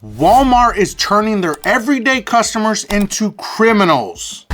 Walmart is turning their everyday customers into criminals.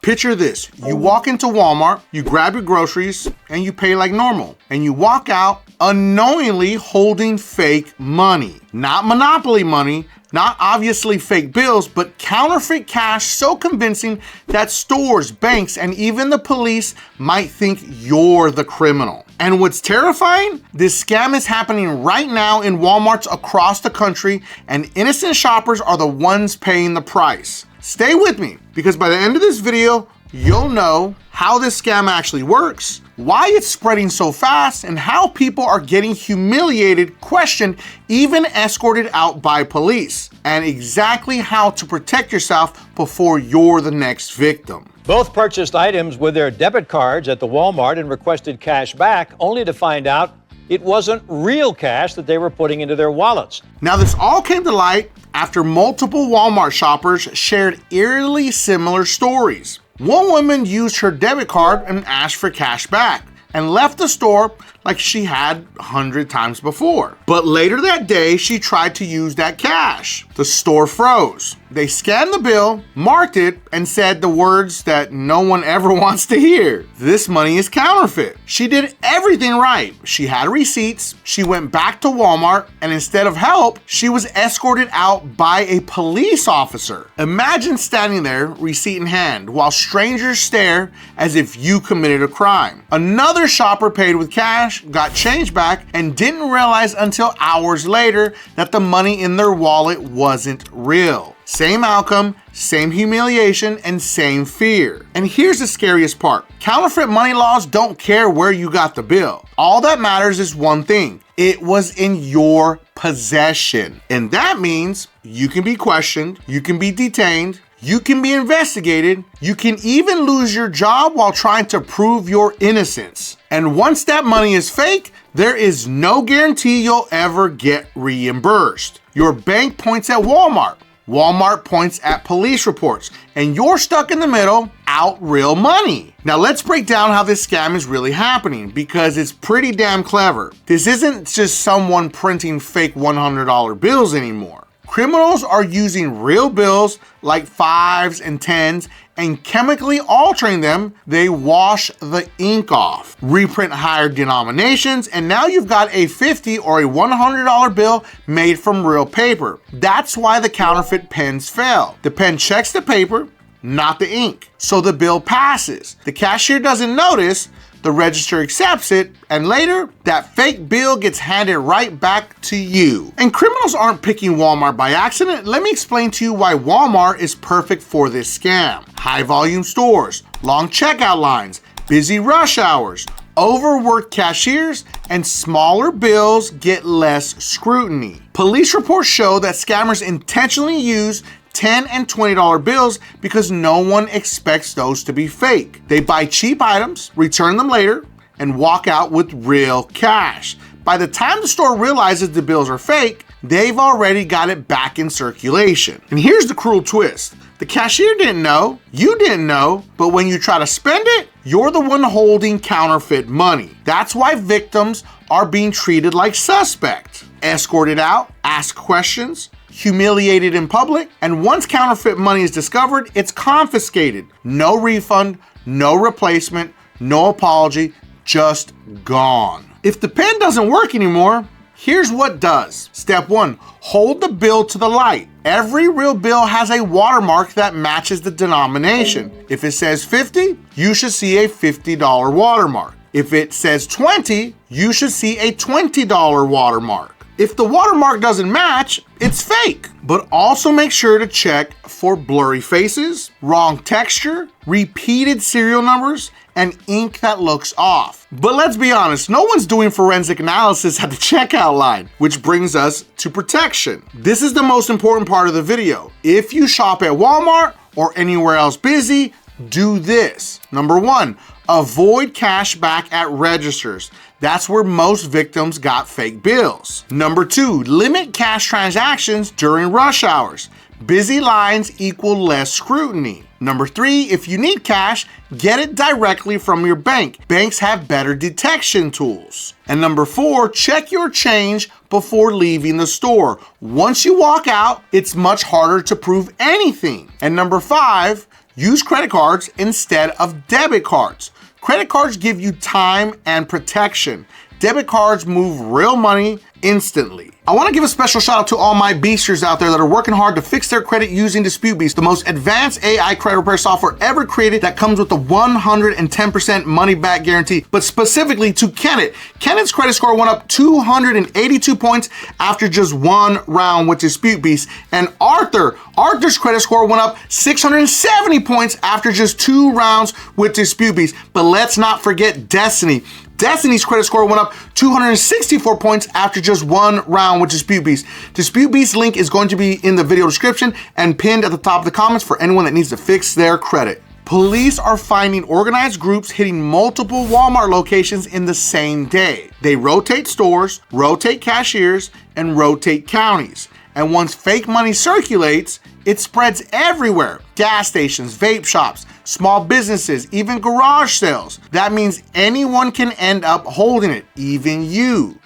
Picture this, you walk into Walmart, you grab your groceries, and you pay like normal. And you walk out unknowingly holding fake money. Not monopoly money, not obviously fake bills, but counterfeit cash so convincing that stores, banks, and even the police might think you're the criminal. And what's terrifying? This scam is happening right now in Walmarts across the country, and innocent shoppers are the ones paying the price. Stay with me, because by the end of this video, you'll know how this scam actually works, why it's spreading so fast, and how people are getting humiliated, questioned, even escorted out by police, and exactly how to protect yourself before you're the next victim. Both purchased items with their debit cards at the Walmart and requested cash back, only to find out it wasn't real cash that they were putting into their wallets. Now, this all came to light after multiple Walmart shoppers shared eerily similar stories. One woman used her debit card and asked for cash back and left the store like she had 100 times before. But later that day, she tried to use that cash. The store froze. They scanned the bill, marked it, and said the words that no one ever wants to hear. This money is counterfeit. She did everything right. She had receipts, she went back to Walmart, and instead of help, she was escorted out by a police officer. Imagine standing there, receipt in hand, while strangers stare as if you committed a crime. Another shopper paid with cash, got change back, and didn't realize until hours later that the money in their wallet wasn't real. Same outcome, same humiliation, and same fear. And here's the scariest part. Counterfeit money laws don't care where you got the bill. All that matters is one thing. It was in your possession. And that means you can be questioned, you can be detained, you can be investigated, you can even lose your job while trying to prove your innocence. And once that money is fake, there is no guarantee you'll ever get reimbursed. Your bank points at Walmart. Walmart points at police reports, and you're stuck in the middle, out real money. Now let's break down how this scam is really happening, because it's pretty damn clever. This isn't just someone printing fake $100 bills anymore. Criminals are using real bills like 5s and 10s and chemically altering them. They wash the ink off, reprint higher denominations, and now you've got a $50 or a $100 bill made from real paper. That's why the counterfeit pens fail. The pen checks the paper, not the ink, so the bill passes. The cashier doesn't notice, the register accepts it, and later, that fake bill gets handed right back to you. And criminals aren't picking Walmart by accident. Let me explain to you why Walmart is perfect for this scam. High volume stores, long checkout lines, busy rush hours, overworked cashiers, and smaller bills get less scrutiny. Police reports show that scammers intentionally use $10 and $20 bills because no one expects those to be fake. They buy cheap items, return them later, and walk out with real cash. By the time the store realizes the bills are fake, they've already got it back in circulation. And here's the cruel twist. The cashier didn't know, you didn't know, but when you try to spend it, you're the one holding counterfeit money. That's why victims are being treated like suspects. Escorted out, asked questions, humiliated in public, and once counterfeit money is discovered, it's confiscated. No refund, no replacement, no apology, just gone. If the pen doesn't work anymore, here's what does. Step 1, hold the bill to the light. Every real bill has a watermark that matches the denomination. If it says 50, you should see a $50 watermark. If it says 20, you should see a $20 watermark. If the watermark doesn't match, it's fake. But also make sure to check for blurry faces, wrong texture, repeated serial numbers, and ink that looks off. But let's be honest, no one's doing forensic analysis at the checkout line, which brings us to protection. This is the most important part of the video. If you shop at Walmart or anywhere else busy, do this. Number 1, avoid cash back at registers. That's where most victims got fake bills. Number 2, limit cash transactions during rush hours. Busy lines equal less scrutiny. Number 3, if you need cash, get it directly from your bank. Banks have better detection tools. And number 4, check your change before leaving the store. Once you walk out, it's much harder to prove anything. And number 5, use credit cards instead of debit cards. Credit cards give you time and protection. Debit cards move real money instantly. I want to give a special shout out to all my beasters out there that are working hard to fix their credit using DisputeBeast, the most advanced AI credit repair software ever created that comes with the 110% money back guarantee, but specifically to Kenneth. Kenneth's credit score went up 282 points after just one round with DisputeBeast, and Arthur's credit score went up 670 points after just 2 rounds with DisputeBeast. But let's not forget Destiny. Destiny's credit score went up 264 points after just 1 round with DisputeBeast. DisputeBeast's link is going to be in the video description and pinned at the top of the comments for anyone that needs to fix their credit. Police are finding organized groups hitting multiple Walmart locations in the same day. They rotate stores, rotate cashiers, and rotate counties. And once fake money circulates, it spreads everywhere. Gas stations, vape shops, small businesses, even garage sales. That means anyone can end up holding it, even you.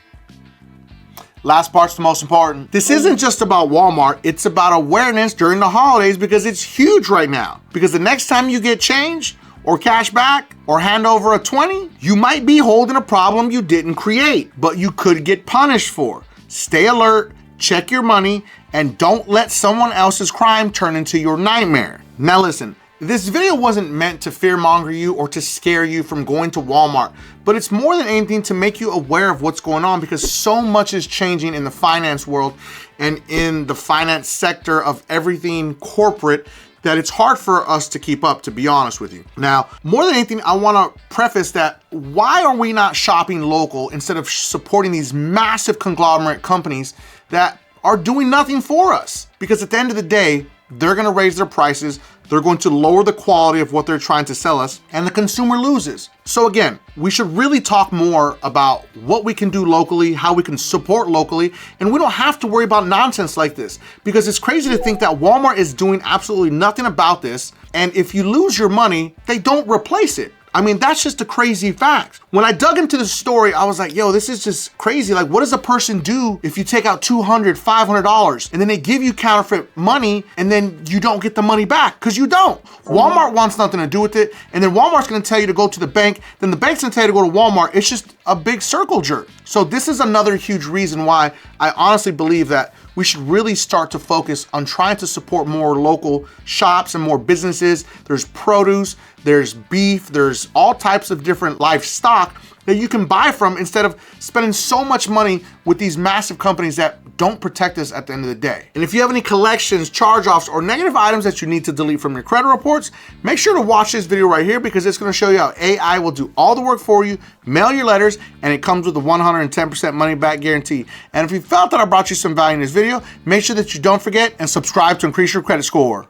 Last part's the most important. This isn't just about Walmart, it's about awareness during the holidays because it's huge right now. Because the next time you get change, or cash back, or hand over a 20, you might be holding a problem you didn't create, but you could get punished for. Stay alert, check your money, and don't let someone else's crime turn into your nightmare. Now listen, this video wasn't meant to fearmonger you or to scare you from going to Walmart, but it's more than anything to make you aware of what's going on because so much is changing in the finance world and in the finance sector of everything corporate that it's hard for us to keep up, to be honest with you. Now, more than anything, I wanna preface that why are we not shopping local instead of supporting these massive conglomerate companies that are doing nothing for us? Because at the end of the day, they're gonna raise their prices, they're going to lower the quality of what they're trying to sell us, and the consumer loses. So again, we should really talk more about what we can do locally, how we can support locally, and we don't have to worry about nonsense like this, because it's crazy to think that Walmart is doing absolutely nothing about this, and if you lose your money, they don't replace it. I mean, that's just a crazy fact. When I dug into the story, I was like, yo, this is just crazy. Like, what does a person do if you take out $200, $500, and then they give you counterfeit money, and then you don't get the money back? Because you don't. Walmart wants nothing to do with it, and then Walmart's gonna tell you to go to the bank, then the bank's gonna tell you to go to Walmart. It's just a big circle jerk. So this is another huge reason why I honestly believe that we should really start to focus on trying to support more local shops and more businesses. There's produce, there's beef, there's all types of different livestock that you can buy from instead of spending so much money with these massive companies that don't protect us at the end of the day. And if you have any collections, charge-offs, or negative items that you need to delete from your credit reports, make sure to watch this video right here because it's gonna show you how AI will do all the work for you, mail your letters, and it comes with a 110% money back guarantee. And if you felt that I brought you some value in this video, make sure that you don't forget and subscribe to increase your credit score.